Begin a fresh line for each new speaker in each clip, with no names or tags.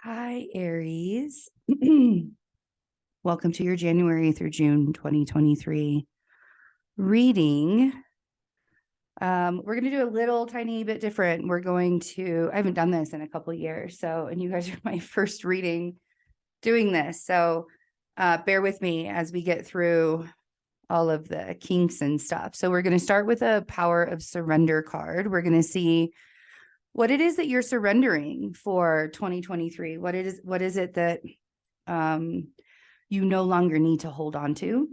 Hi, Aries. Welcome to your January through June 2023 reading. We're going to do a little tiny bit different. I haven't done this in a couple of years. And you guys are my first reading doing this. So bear with me as we get through all of the kinks and stuff. So we're going to start with a Power of Surrender card. We're going to see what it is that you're surrendering for 2023. What is it that you no longer need to hold on to,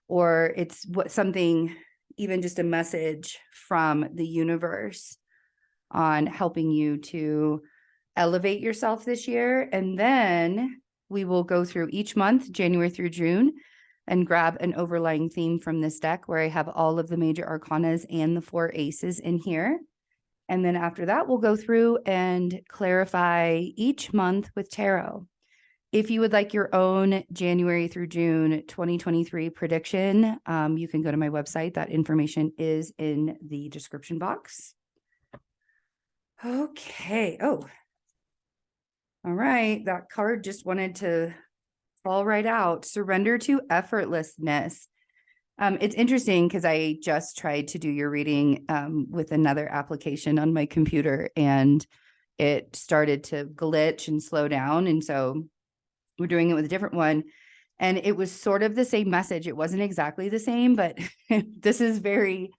or it's something, even just a message from the universe on helping you to elevate yourself this year. And then we will go through each month, January through June, and grab an overlying theme from this deck where I have all of the major arcanas and the 4 aces in here. And then after that, we'll go through and clarify each month with tarot. If you would like your own January through June 2023 prediction, you can go to my website. That information is in the description box. Okay. Oh, all right. That card just wanted to fall right out. Surrender to effortlessness. It's interesting because I just tried to do your reading with another application on my computer, and it started to glitch and slow down. And so we're doing it with a different one. And it was sort of the same message. It wasn't exactly the same, but this is very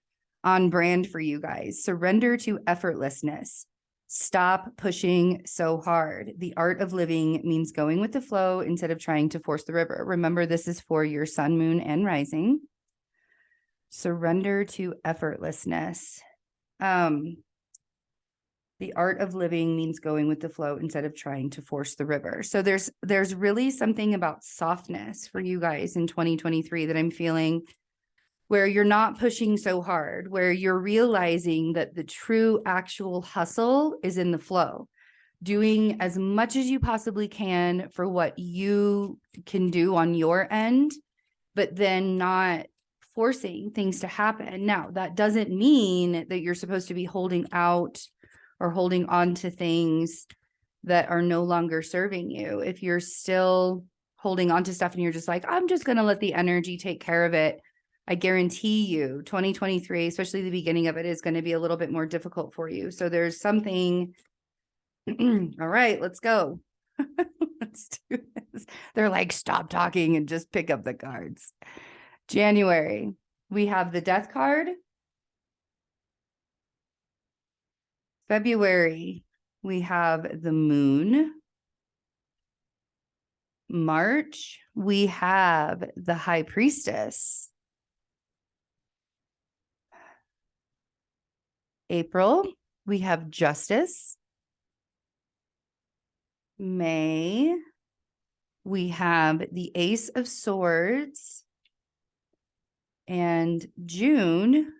on brand for you guys. Surrender to effortlessness. Stop pushing so hard. The art of living means going with the flow instead of trying to force the river. Remember, this is for your sun, moon, and rising. Surrender to effortlessness. The art of living means going with the flow instead of trying to force the river. So there's really something about softness for you guys in 2023 that I'm feeling, where you're not pushing so hard, where you're realizing that the true actual hustle is in the flow, doing as much as you possibly can for what you can do on your end, but then not forcing things to happen. Now, that doesn't mean that you're supposed to be holding out or holding on to things that are no longer serving you. If you're still holding on to stuff and you're just like, I'm just going to let the energy take care of it, I guarantee you 2023, especially the beginning of it, is going to be a little bit more difficult for you. So there's something. All right, let's go. Let's do this. They're like, stop talking and just pick up the cards. January, we have the Death card. February, we have the Moon. March, we have the High Priestess. April, we have Justice. May, we have the Ace of Swords. And June,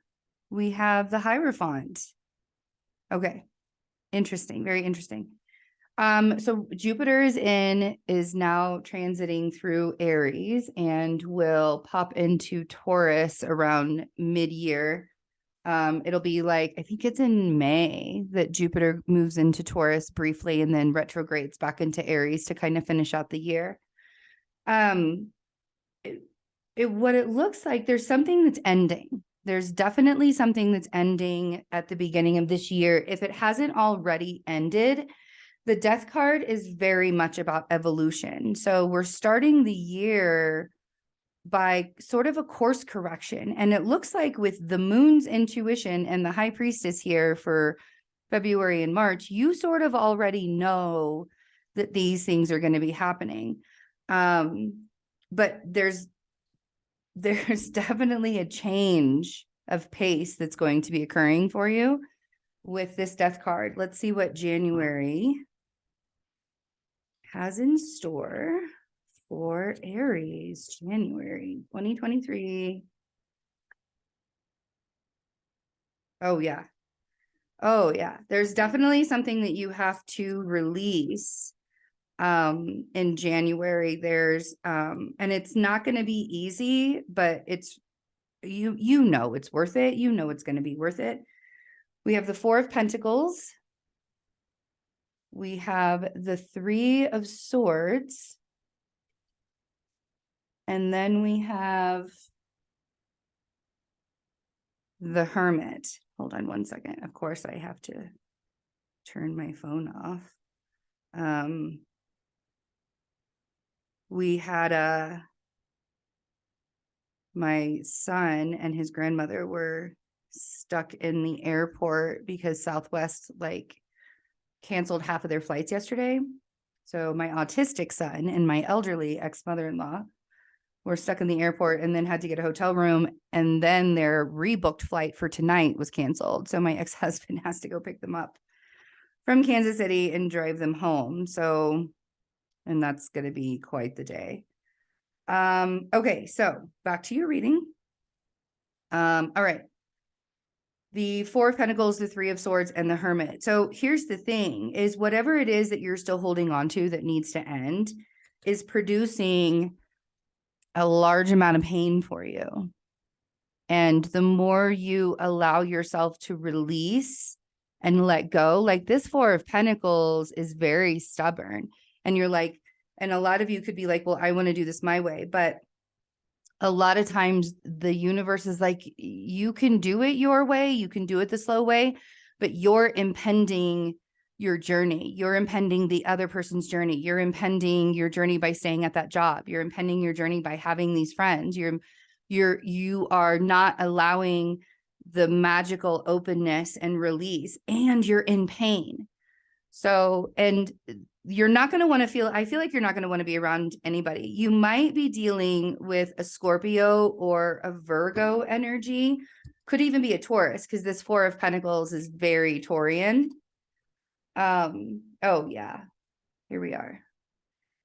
we have the Hierophant. Okay. Interesting. Very interesting. So Jupiter is now transiting through Aries and will pop into Taurus around mid-year. It'll be like, I think it's in May that Jupiter moves into Taurus briefly and then retrogrades back into Aries to kind of finish out the year. What it looks like, there's something that's ending. There's definitely something that's ending at the beginning of this year. If it hasn't already ended, the Death card is very much about evolution. So we're starting the year by sort of a course correction. And it looks like with the Moon's intuition and the High Priestess here for February and March, you sort of already know that these things are going to be happening. But there's definitely a change of pace that's going to be occurring for you with this Death card. Let's see what January has in store for Aries. January 2023. Oh yeah. There's definitely something that you have to release in January. There's and it's not going to be easy, but it's you know it's worth it. You know it's going to be worth it. We have the 4 of Pentacles. we have the Three of Swords. And then we have the Hermit. Hold on one second. Of course, I have to turn my phone off. We had my son and his grandmother were stuck in the airport because Southwest canceled half of their flights yesterday. So my autistic son and my elderly ex-mother-in-law were stuck in the airport and then had to get a hotel room. And then their rebooked flight for tonight was canceled. So my ex-husband has to go pick them up from Kansas City and drive them home. So, and that's going to be quite the day. Okay, so back to your reading. All right. The Four of Pentacles, the Three of Swords, and the Hermit. So here's the thing is whatever it is that you're still holding on to that needs to end is producing a large amount of pain for you. And the more you allow yourself to release and let go, like this Four of Pentacles is very stubborn. And you're like, and a lot of you could be like, well, I want to do this my way. But a lot of times the universe is like, you can do it your way. You can do it the slow way, but you're impending your journey. You're impending the other person's journey. You're impending your journey by staying at that job. You're impending your journey by having these friends. You are not allowing the magical openness and release, and you're in pain. So, and you're not going to want to feel, I feel like you're not going to want to be around anybody. You might be dealing with a Scorpio or a Virgo energy, could even be a Taurus, because this Four of Pentacles is very Taurian. Oh yeah, here we are.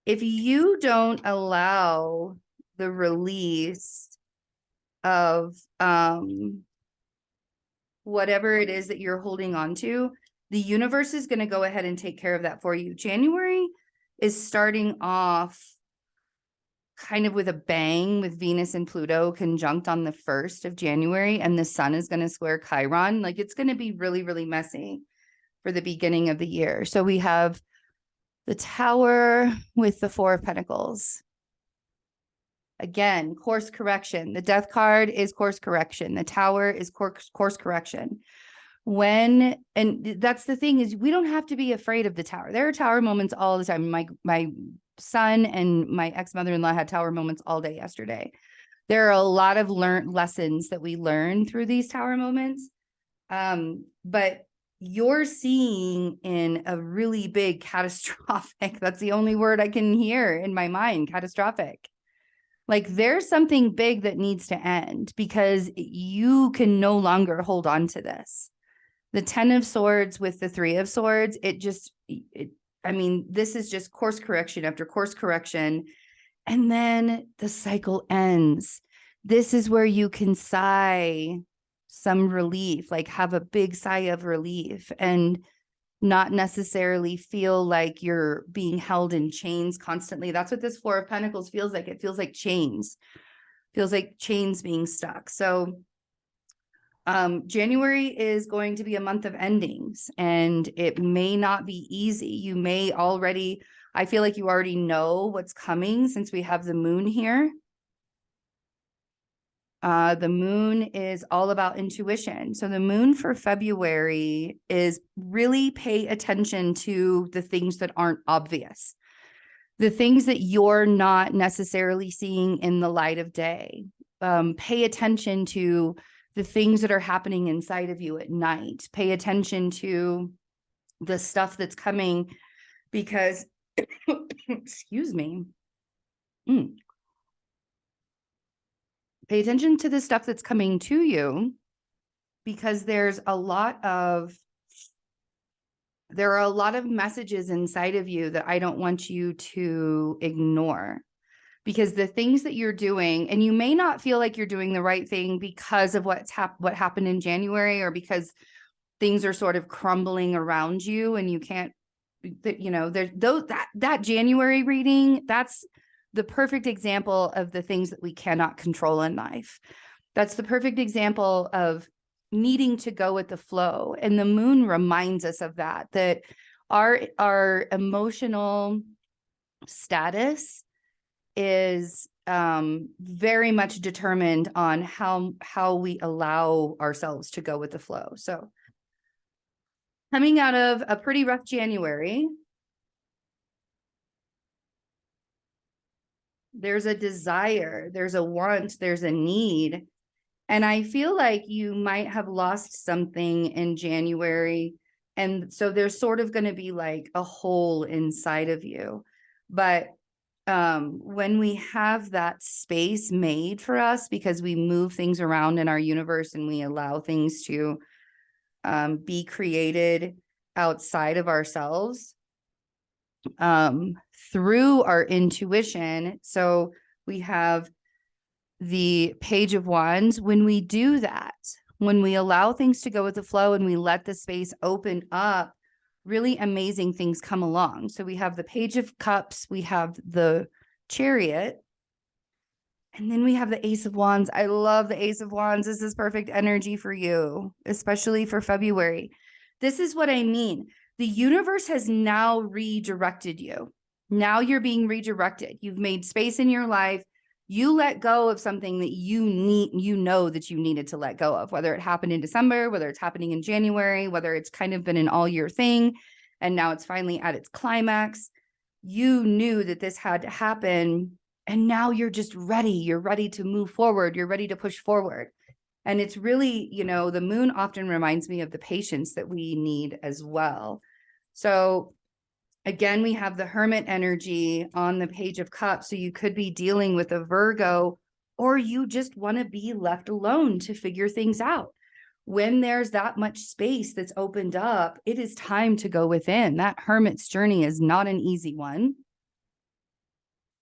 If you don't allow the release of whatever it is that you're holding on to, the universe is going to go ahead and take care of that for you. January is starting off kind of with a bang, with Venus and Pluto conjunct on the 1st of January, and the sun is going to square Chiron. Like it's going to be really, really messy for the beginning of the year. So we have the Tower with the Four of Pentacles. Again, course correction. The Death card is course correction. The Tower is course correction. And that's the thing is we don't have to be afraid of the Tower. There are Tower moments all the time. My son and my ex-mother-in-law had Tower moments all day yesterday. There are a lot of learned lessons that we learn through these Tower moments. But you're seeing in a really big catastrophic, that's the only word I can hear in my mind, catastrophic. Like there's something big that needs to end because you can no longer hold on to this. The 10 of Swords with the 3 of Swords, I mean, this is just course correction after course correction. And then the cycle ends. This is where you can sigh some relief, like have a big sigh of relief and not necessarily feel like you're being held in chains constantly. That's what this Four of Pentacles feels like. It feels like chains. Feels like chains being stuck. So January is going to be a month of endings, and it may not be easy. You may already, I feel like you already know what's coming since we have the moon here. The moon is all about intuition. So the moon for February is really pay attention to the things that aren't obvious, the things that you're not necessarily seeing in the light of day. Pay attention to the things that are happening inside of you at night. Pay attention to the stuff that's coming because, excuse me. Pay attention to the stuff that's coming to you because there are a lot of messages inside of you that I don't want you to ignore. Because the things that you're doing, and you may not feel like you're doing the right thing because of what happened in January, or because things are sort of crumbling around you and you can't, there's that January reading, that's the perfect example of the things that we cannot control in life. That's the perfect example of needing to go with the flow. And the moon reminds us of that our emotional status is very much determined on how we allow ourselves to go with the flow. So coming out of a pretty rough January, there's a desire, there's a want, there's a need. And I feel like you might have lost something in January. And so there's sort of going to be like a hole inside of you. But when we have that space made for us, because we move things around in our universe and we allow things to be created outside of ourselves, through our intuition. So we have the Page of Wands. When we do that, when we allow things to go with the flow and we let the space open up, really amazing things come along. So we have the Page of Cups, we have the Chariot, and then we have the Ace of Wands. I love the Ace of Wands. This is perfect energy for you, especially for February. This is what I mean. The universe has now redirected you. Now you're being redirected. You've made space in your life. You let go of something that you know that you needed to let go of, whether it happened in December, whether it's happening in January, whether it's kind of been an all year thing, and now it's finally at its climax. You knew that this had to happen, and now you're just ready. You're ready to move forward. You're ready to push forward. And it's really, the moon often reminds me of the patience that we need as well. So again, we have the Hermit energy on the Page of Cups. So you could be dealing with a Virgo, or you just want to be left alone to figure things out. When there's that much space that's opened up, it is time to go within. That Hermit's journey is not an easy one.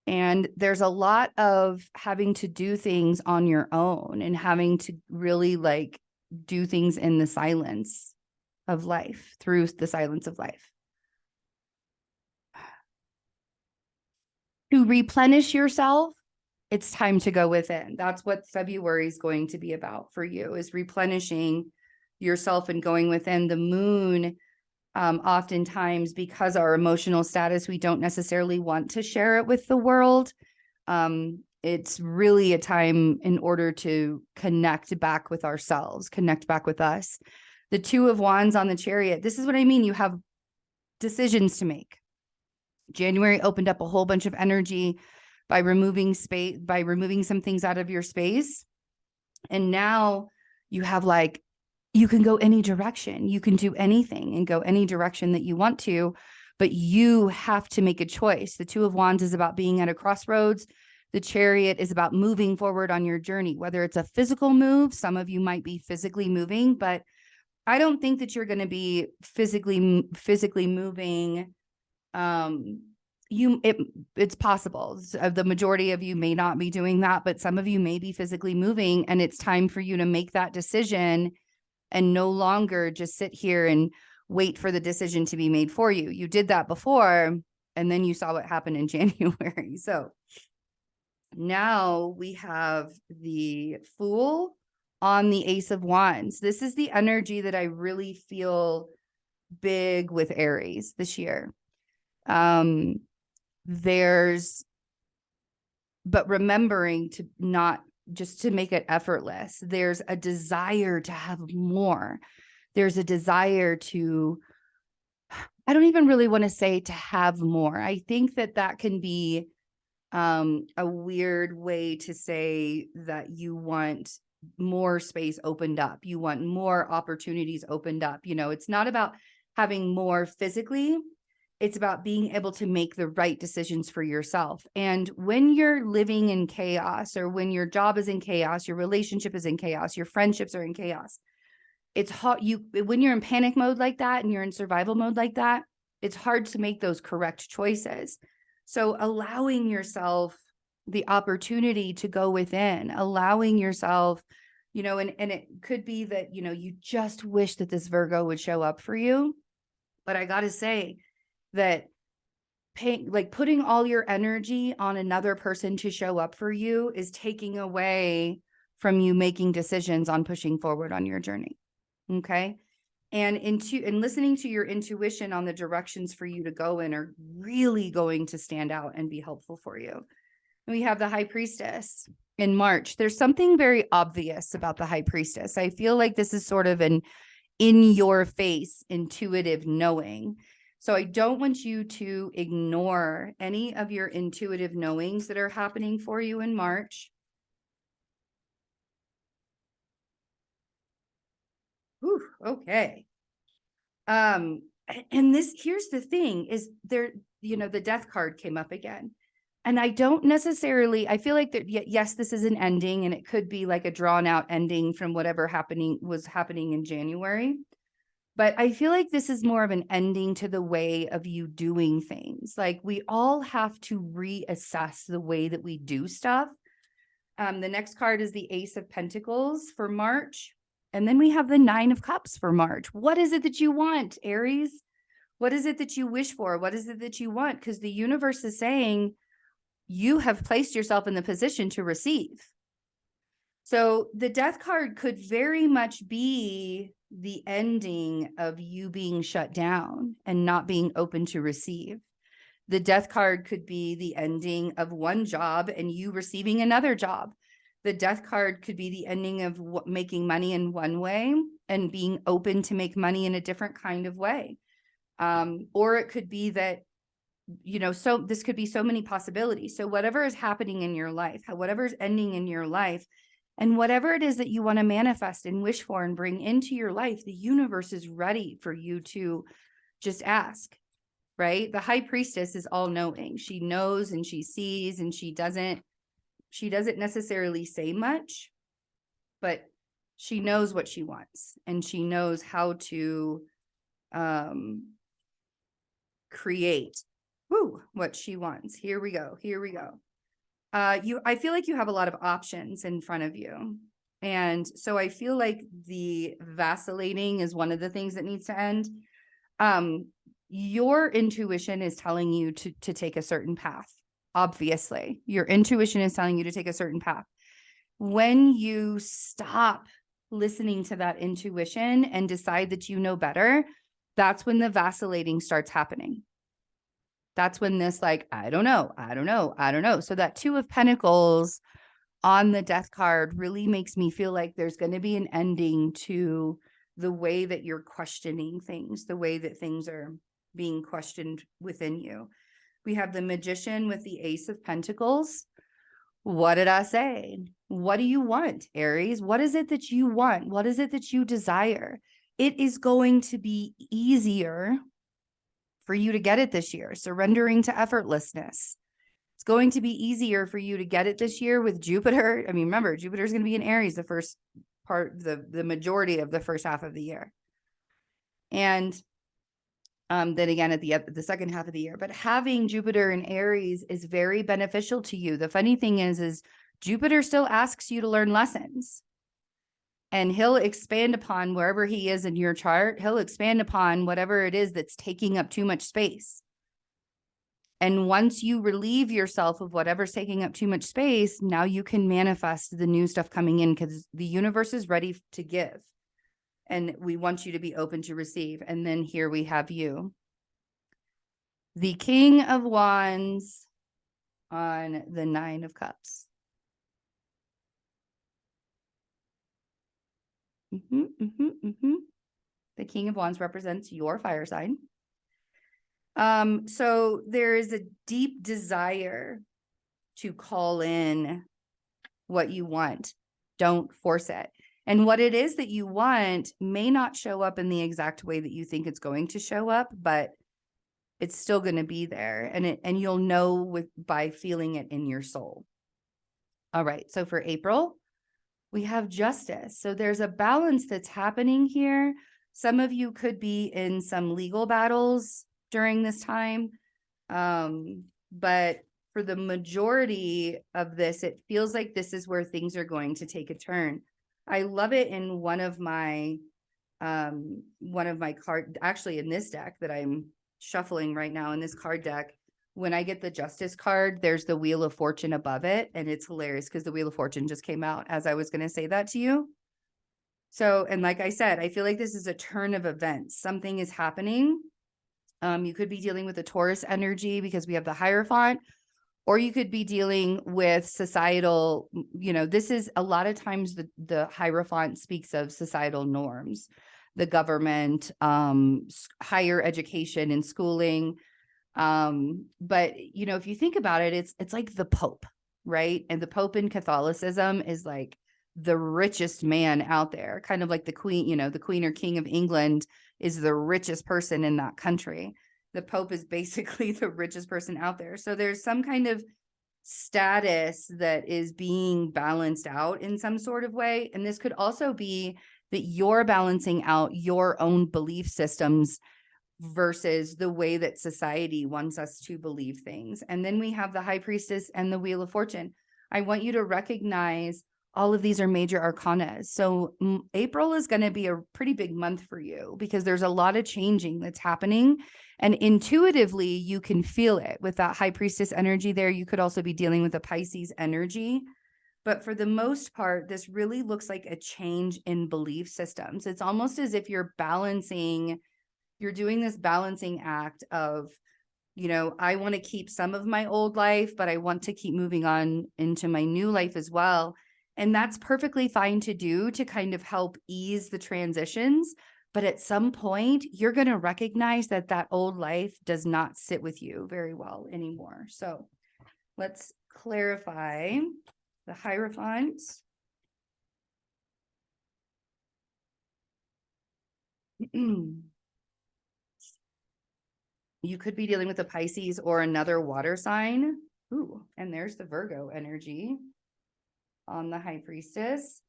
And there's a lot of having to do things on your own and having to really do things in the silence of life, through the silence of life. To replenish yourself, it's time to go within. That's what February is going to be about for you, is replenishing yourself and going within. The moon, oftentimes, because our emotional status, we don't necessarily want to share it with the world. It's really a time in order to connect back with ourselves, connect back with us. The Two of Wands on the Chariot. This is what I mean. You have decisions to make. January opened up a whole bunch of energy by removing some things out of your space. And now you have you can go any direction. You can do anything and go any direction that you want to, but you have to make a choice. The Two of Wands is about being at a crossroads. The Chariot is about moving forward on your journey, whether it's a physical move. Some of you might be physically moving, but I don't think that you're going to be physically moving. It's possible. The majority of you may not be doing that, but some of you may be physically moving, and it's time for you to make that decision and no longer just sit here and wait for the decision to be made for you. You did that before, and then you saw what happened in January. So now we have the Fool on the Ace of Wands. This is the energy that I really feel big with Aries this year. But remembering to not just to make it effortless. There's a desire to have more. There's a desire to, I don't even really want to say to have more. I think that can be a weird way to say that you want more space opened up. You want more opportunities opened up. It's not about having more physically. It's about being able to make the right decisions for yourself. And when you're living in chaos, or when your job is in chaos, your relationship is in chaos, your friendships are in chaos, it's hard. When you're in panic mode like that and you're in survival mode like that, it's hard to make those correct choices. So allowing yourself the opportunity to go within, allowing yourself, and it could be that, you just wish that this Virgo would show up for you. But I got to say, that putting all your energy on another person to show up for you is taking away from you making decisions on pushing forward on your journey. Okay. and listening to your intuition on the directions for you to go in are really going to stand out and be helpful for you. And we have the High Priestess in March. There's something very obvious about the High Priestess. I feel like this is sort of an in your face intuitive knowing. So I don't want you to ignore any of your intuitive knowings that are happening for you in March. Whew, okay. And here's the thing is there, the Death card came up again. And I don't necessarily, I feel like that, yes, this is an ending, and it could be like a drawn out ending from whatever was happening in January. But I feel like this is more of an ending to the way of you doing things. Like we all have to reassess the way that we do stuff. The next card is the Ace of Pentacles for March. And then we have the Nine of Cups for March. What is it that you want, Aries? What is it that you wish for? What is it that you want? Because the universe is saying you have placed yourself in the position to receive. So the Death card could very much be the ending of you being shut down and not being open to receive. The Death card could be the ending of one job and you receiving another job. The Death card could be the ending of making money in one way and being open to make money in a different kind of way. Or it could be that, so this could be so many possibilities. So whatever is happening in your life, whatever is ending in your life, and whatever it is that you want to manifest and wish for and bring into your life, the universe is ready for you to just ask, right? The High Priestess is all knowing. She knows and she sees, and she doesn't necessarily say much, but she knows what she wants, and she knows how to create what she wants. Here we go. I feel like you have a lot of options in front of you. And so I feel like the vacillating is one of the things that needs to end. Your intuition is telling you to take a certain path. Obviously, your intuition is telling you to take a certain path. When you stop listening to that intuition and decide that you know better, that's when the vacillating starts happening. That's when this I don't know. So that Two of Pentacles on the Death card really makes me feel like there's going to be an ending to the way that you're questioning things, the way that things are being questioned within you. We have the Magician with the Ace of Pentacles. What did I say? What do you want, Aries? What is it that you want? What is it that you desire? It is going to be easier for you to get it this year, surrendering to effortlessness. It's going to be easier for you to get it this year with Jupiter. I mean, remember, Jupiter is going to be in Aries the first part, the majority of the first half of the year. And then again at the second half of the year. But having Jupiter in Aries is very beneficial to you. The funny thing is Jupiter still asks you to learn lessons. And he'll expand upon wherever he is in your chart. He'll expand upon whatever it is that's taking up too much space. And once you relieve yourself of whatever's taking up too much space, now you can manifest the new stuff coming in, because the universe is ready to give. And we want you to be open to receive. And then here we have you, the King of Wands on the Nine of Cups. The King of Wands represents your fire sign. So there is a deep desire to call in what you want. Don't force it. And what it is that you want may not show up in the exact way that you think it's going to show up, but it's still going to be there. And you'll know by feeling it in your soul. All right. So for April, we have Justice. So there's a balance that's happening here. Some of you could be in some legal battles during this time. But for the majority of this, it feels like this is where things are going to take a turn. I love it in one of my card, actually in this deck that I'm shuffling right now, in this card deck. When I get the Justice card, there's the Wheel of Fortune above it. And it's hilarious because the Wheel of Fortune just came out as I was going to say that to you. So, and like I said, I feel like this is a turn of events. Something is happening. You could be dealing with the Taurus energy because we have the Hierophant, or you could be dealing with societal, this is a lot of times the Hierophant speaks of societal norms, the government, higher education and schooling. But if you think about it, it's like the Pope, right? And the Pope in Catholicism is like the richest man out there, kind of like the Queen, the Queen or King of England is the richest person in that country. The Pope is basically the richest person out there. So there's some kind of status that is being balanced out in some sort of way. And this could also be that you're balancing out your own belief systems versus the way that society wants us to believe things. And then we have the High Priestess and the Wheel of Fortune. I want you to recognize all of these are major arcana. So April is going to be a pretty big month for you because there's a lot of changing that's happening. And intuitively, you can feel it with that High Priestess energy there. You could also be dealing with a Pisces energy. But for the most part, this really looks like a change in belief systems. It's almost as if you're doing this balancing act of, I want to keep some of my old life, but I want to keep moving on into my new life as well. And that's perfectly fine to do to kind of help ease the transitions. But at some point, you're going to recognize that that old life does not sit with you very well anymore. So let's clarify the Hierophant. You could be dealing with a Pisces or another water sign. Ooh, and there's the Virgo energy on the High Priestess.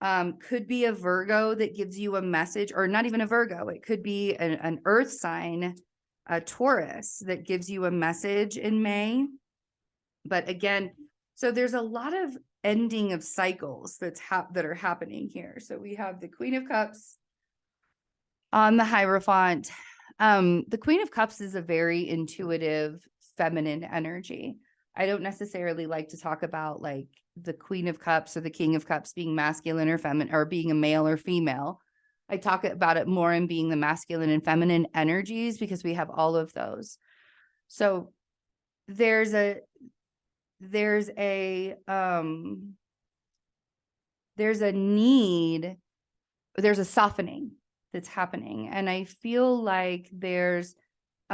Could be a Virgo that gives you a message, or not even a Virgo. It could be an earth sign, a Taurus that gives you a message in May. But again, so there's a lot of ending of cycles that are happening here. So we have the Queen of Cups on the Hierophant. The Queen of Cups is a very intuitive, feminine energy. I don't necessarily like to talk about like the Queen of Cups or the King of Cups being masculine or feminine, or being a male or female. I talk about it more in being the masculine and feminine energies because we have all of those. So there's a need, there's a softening that's happening. And I feel like there's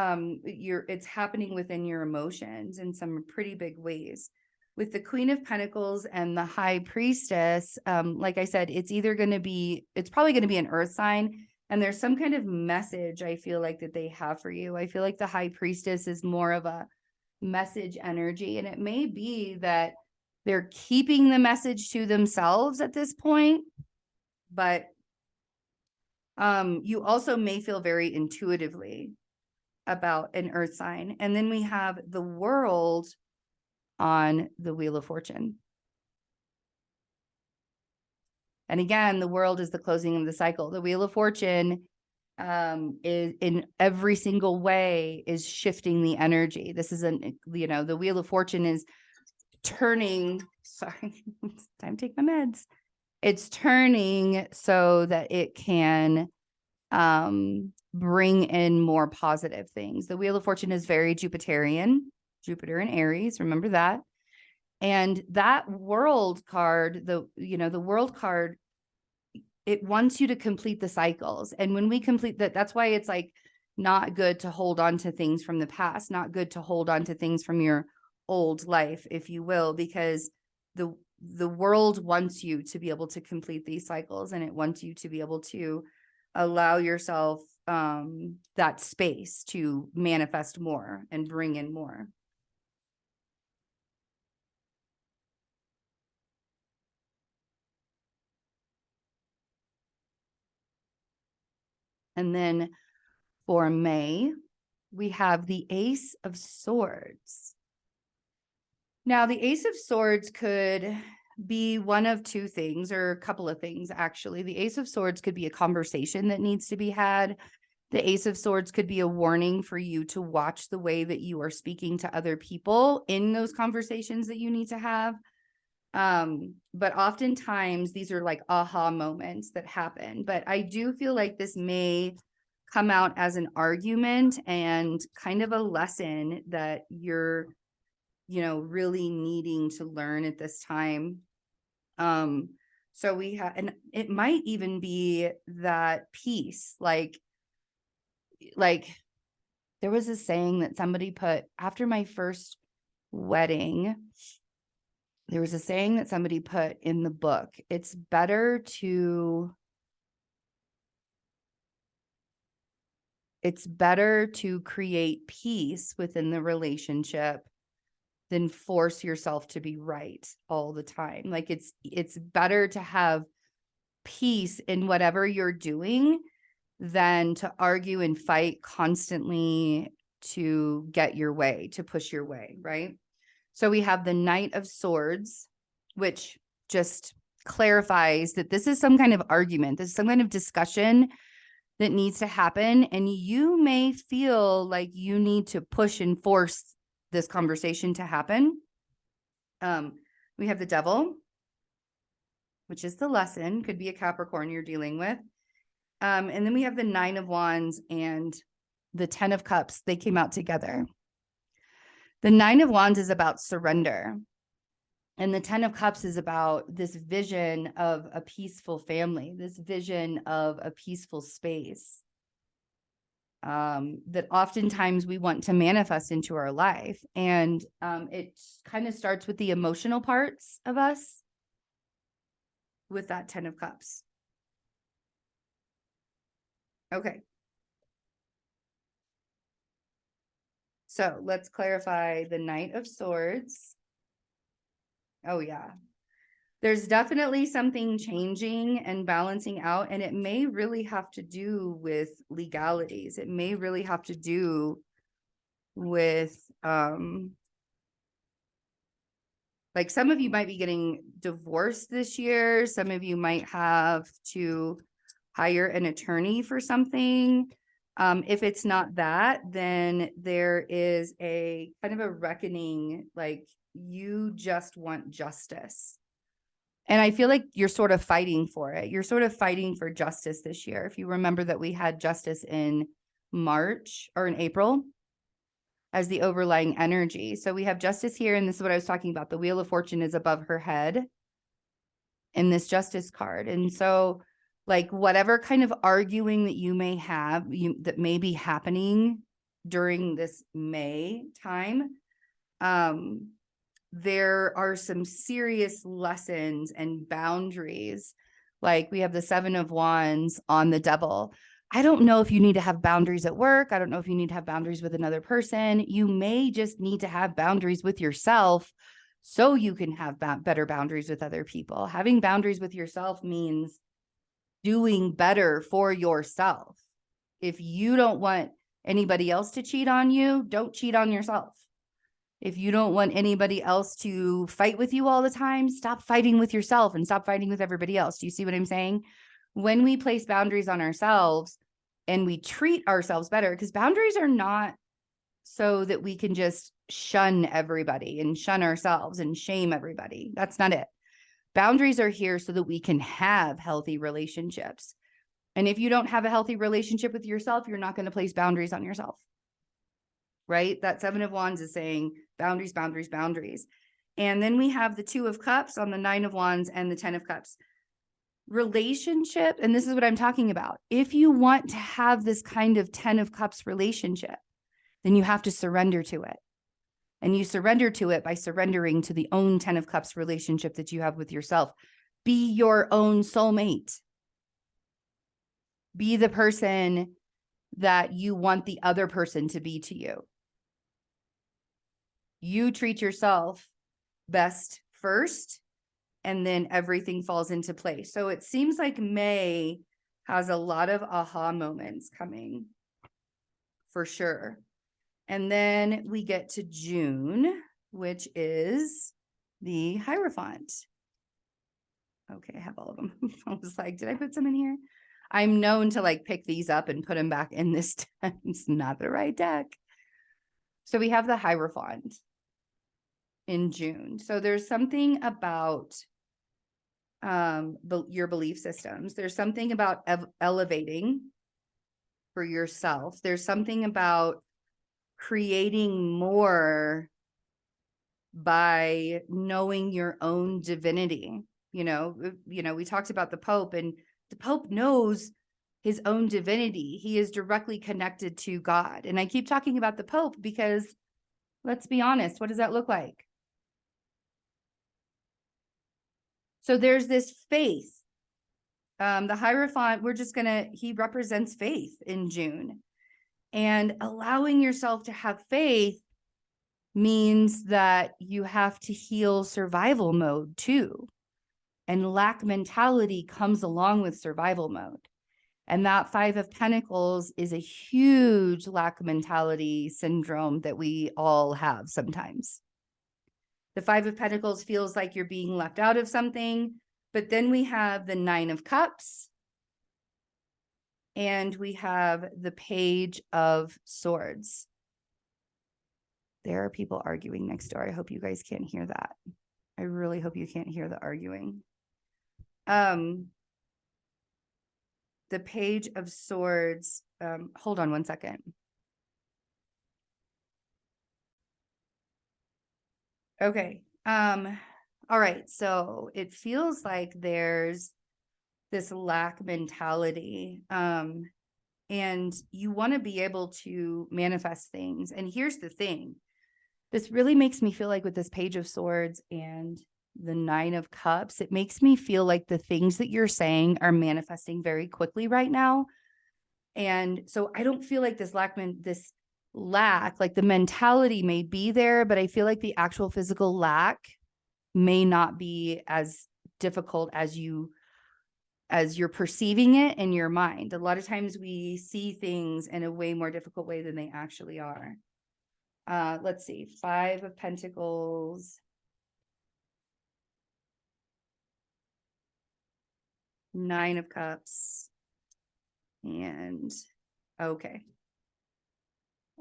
it's happening within your emotions in some pretty big ways. With the Queen of Pentacles and the High Priestess, like I said, it's probably going to be an earth sign. And there's some kind of message I feel like that they have for you. I feel like the High Priestess is more of a message energy. And it may be that they're keeping the message to themselves at this point, but you also may feel very intuitively about an earth sign. And then we have the World on the Wheel of Fortune. And again, the World is the closing of the cycle. The Wheel of Fortune is in every single way is shifting the energy. This is the Wheel of Fortune is turning, sorry, it's time to take my meds. It's turning so that it can bring in more positive things. The Wheel of Fortune is very Jupiterian, Jupiter and Aries, remember that. And that World card, the World card, it wants you to complete the cycles. And when we complete that, that's why it's like not good to hold on to things from the past, not good to hold on to things from your old life, if you will, because the world wants you to be able to complete these cycles, and it wants you to be able to allow yourself that space to manifest more and bring in more. And then for May, we have the Ace of Swords. Now, the Ace of Swords could be one of two things, or a couple of things, actually. The Ace of Swords could be a conversation that needs to be had. The Ace of Swords could be a warning for you to watch the way that you are speaking to other people in those conversations that you need to have. But oftentimes these are like aha moments that happen. But I do feel like this may come out as an argument and kind of a lesson that you're, really needing to learn at this time. So we have, and it might even be that peace, like there was a saying that somebody put after my first wedding. There was a saying that somebody put in the book. It's better to create peace within the relationship than force yourself to be right all the time. Like it's better to have peace in whatever you're doing than to argue and fight constantly to get your way, to push your way, right? So we have the Knight of Swords, which just clarifies that this is some kind of argument. This is some kind of discussion that needs to happen. And you may feel like you need to push and force this conversation to happen. We have the Devil, which is the lesson, could be a Capricorn you're dealing with. And then we have the Nine of Wands and the Ten of Cups. They came out together. The Nine of Wands is about surrender. And the Ten of Cups is about this vision of a peaceful family, this vision of a peaceful space that oftentimes we want to manifest into our life. And it kind of starts with the emotional parts of us with that Ten of Cups. Okay. So let's clarify the Knight of Swords. Oh, yeah. There's definitely something changing and balancing out, and it may really have to do with legalities. It may really have to do with, like some of you might be getting divorced this year. Some of you might have to hire an attorney for something. If it's not that, then there is a kind of a reckoning, like you just want justice. And I feel like you're sort of fighting for it. You're sort of fighting for justice this year. If you remember that we had justice in March or in April as the overlying energy. So we have justice here. And this is what I was talking about. The Wheel of Fortune is above her head in this justice card. And so like whatever kind of arguing that you may have, that may be happening during this May time, there are some serious lessons and boundaries. Like we have the Seven of Wands on the Devil. I don't know if you need to have boundaries at work. I don't know if you need to have boundaries with another person. You may just need to have boundaries with yourself so you can have better boundaries with other people. Having boundaries with yourself means doing better for yourself. If you don't want anybody else to cheat on you, don't cheat on yourself. If you don't want anybody else to fight with you all the time, stop fighting with yourself and stop fighting with everybody else. Do you see what I'm saying? When we place boundaries on ourselves and we treat ourselves better, because boundaries are not so that we can just shun everybody and shun ourselves and shame everybody. That's not it. Boundaries are here so that we can have healthy relationships. And if you don't have a healthy relationship with yourself, you're not going to place boundaries on yourself. Right? That Seven of Wands is saying boundaries, boundaries, boundaries. And then we have the Two of Cups on the Nine of Wands and the Ten of Cups. Relationship, and this is what I'm talking about. If you want to have this kind of Ten of Cups relationship, then you have to surrender to it. And you surrender to it by surrendering to the own Ten of Cups relationship that you have with yourself. Be your own soulmate. Be the person that you want the other person to be to you. You treat yourself best first, and then everything falls into place. So it seems like May has a lot of aha moments coming for sure. And then we get to June, which is the Hierophant. Okay, I have all of them. I was like, did I put some in here? I'm known to like pick these up and put them back in this deck. It's not the right deck. So we have the Hierophant. in June. So there's something about your belief systems. There's something about elevating for yourself. There's something about creating more by knowing your own divinity. We talked about the Pope, and the Pope knows his own divinity. He is directly connected to God. And I keep talking about the Pope because, let's be honest, what does that look like? So there's this faith. The Hierophant, he represents faith in June. And allowing yourself to have faith means that you have to heal survival mode too. And lack mentality comes along with survival mode. And that 5 of Pentacles is a huge lack mentality syndrome that we all have sometimes. The 5 of Pentacles feels like you're being left out of something. But then we have the 9 of Cups. And we have the Page of Swords. There are people arguing next door. I hope you guys can't hear that. I really hope you can't hear the arguing. The Page of Swords. Hold on one second. Okay. All right. So it feels like there's this lack mentality. And you want to be able to manifest things. And here's the thing. This really makes me feel like with this Page of Swords and the 9 of Cups, it makes me feel like the things that you're saying are manifesting very quickly right now. And so I don't feel like this lack, like the mentality may be there, but I feel like the actual physical lack may not be as difficult as you're perceiving it in your mind. A lot of times we see things in a way more difficult way than they actually are. Let's see, 5 of Pentacles, 9 of Cups, and okay.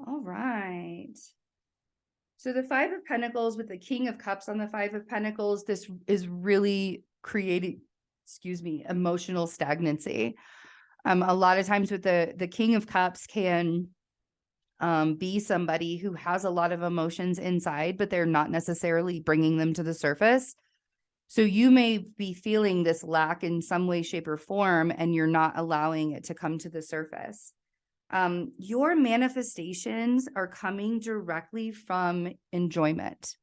All right. So the 5 of Pentacles with the King of Cups on the 5 of Pentacles, this is really creating, emotional stagnancy. A lot of times with the King of Cups can be somebody who has a lot of emotions inside, but they're not necessarily bringing them to the surface. So you may be feeling this lack in some way, shape, or form, and you're not allowing it to come to the surface. Your manifestations are coming directly from enjoyment.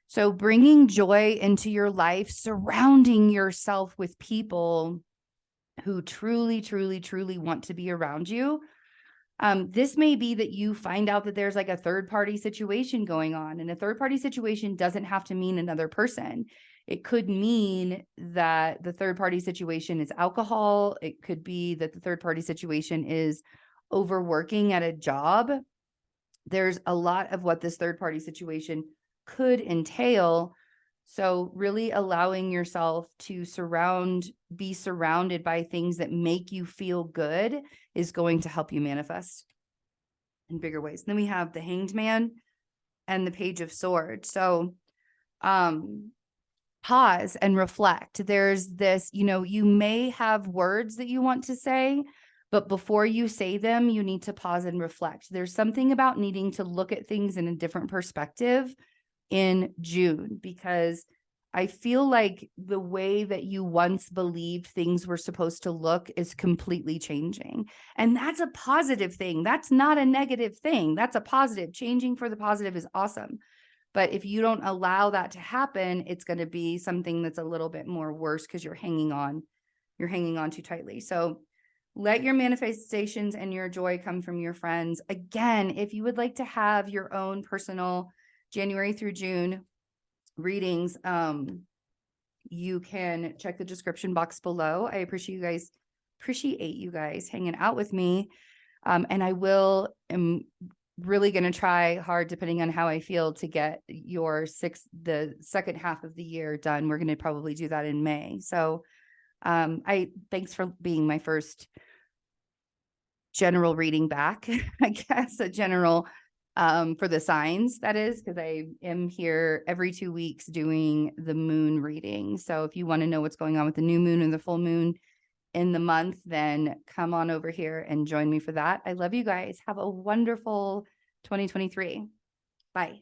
So bringing joy into your life, surrounding yourself with people who truly, truly, truly want to be around you. This may be that you find out that there's like a third-party situation going on, and a third-party situation doesn't have to mean another person. It could mean that the third-party situation is alcohol. It could be that the third-party situation is overworking at a job. There's a lot of what this third-party situation could entail. So really allowing yourself to be surrounded by things that make you feel good is going to help you manifest in bigger ways. Then we have the Hanged Man and the Page of Swords. So pause and reflect. There's this, you may have words that you want to say, but before you say them, you need to pause and reflect. There's something about needing to look at things in a different perspective in June, because I feel like the way that you once believed things were supposed to look is completely changing. And that's a positive thing. That's not a negative thing. That's a positive. Changing for the positive is awesome. But if you don't allow that to happen, it's going to be something that's a little bit more worse because you're hanging on too tightly. So let your manifestations and your joy come from your friends. Again, if you would like to have your own personal January through June readings, you can check the description box below. I appreciate you guys hanging out with me. And I am really going to try hard, depending on how I feel, to get the second half of the year done. We're going to probably do that in May. So thanks for being my first general reading back, I guess, a general for the signs, that is, because I am here every 2 weeks doing the moon reading. So if you want to know what's going on with the new moon and the full moon in the month, then come on over here and join me for that. I love you guys. Have a wonderful 2023. Bye.